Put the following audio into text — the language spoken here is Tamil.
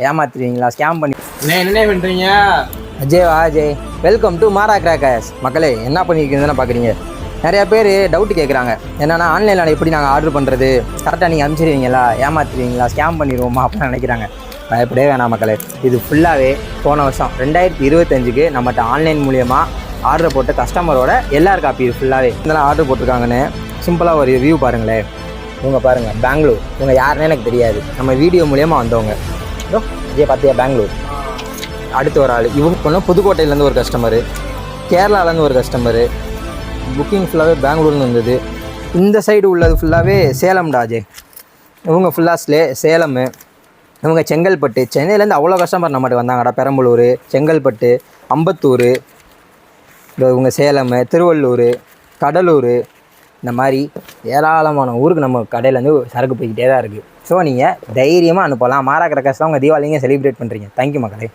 ஏமாத்துறீங்களா ஸ்கேம் பண்ணி என்ன பண்ணுறீங்க? Ajay welcome to Mara crackers. மக்களே என்ன பண்ணியிருக்கீங்கன்னு பார்க்குறீங்க. நிறையா பேர் டவுட் கேட்குறாங்க. என்னென்னா ஆன்லைனில் எப்படி நாங்கள் ஆர்டர் பண்ணுறது, கரெக்டாக நீங்கள் அனுப்பிச்சிடுவீங்களா, ஏமாத்துறீங்களா, ஸ்கேம் பண்ணிடுவோமா அப்படின்னு நினைக்கிறாங்க. பயப்படவே வேணாம் மக்களே. இது ஃபுல்லாகவே போன வருஷம் 2025க்கு நம்மகிட்ட ஆன்லைன் மூலியமாக ஆர்டர் போட்ட கஸ்டமரோட எல்லார் காப்பி. இது ஃபுல்லாகவே இதெல்லாம் ஆர்டர் போட்டிருக்காங்கன்னு சிம்பிளாக ஒரு ரிவ்யூ பாருங்களேன். இவங்க பாருங்கள், பெங்களூர். இவங்க யாருன்னே எனக்கு தெரியாது, நம்ம வீடியோ மூலியமாக வந்தவங்க. விஜய் பார்த்தியா, பெங்களூர். அடுத்து ஒரு ஆள், இவங்க கொஞ்சம் புதுக்கோட்டையிலேருந்து ஒரு கஸ்டமரு, கேரளாலேருந்து ஒரு கஸ்டமரு. புக்கிங் ஃபுல்லாகவே பெங்களூர்னு இருந்தது. இந்த சைடு உள்ளது ஃபுல்லாகவே சேலம்டா அஜய். இவங்க ஃபுல்லாக சேலம். இவங்க செங்கல்பட்டு. சென்னையிலேருந்து அவ்வளோ கஸ்டமர் நம்மகிட்ட வந்தாங்கடா. பெரம்பலூர், செங்கல்பட்டு, அம்பத்தூர், இவங்க சேலம், திருவள்ளூர், கடலூர், இந்த மாதிரி ஏராளமான ஊருக்கு நம்ம கடையிலேருந்து சரக்கு போய்கிட்டே தான் இருக்குது. ஸோ நீங்கள் தைரியமாக அனுப்பலாம். மாரா கிராக்கர்ஸ் தான் உங்கள் தீபாவளிங்க செலிப்ரேட் பண்ணுறீங்க. தேங்க்யூ மக்களே.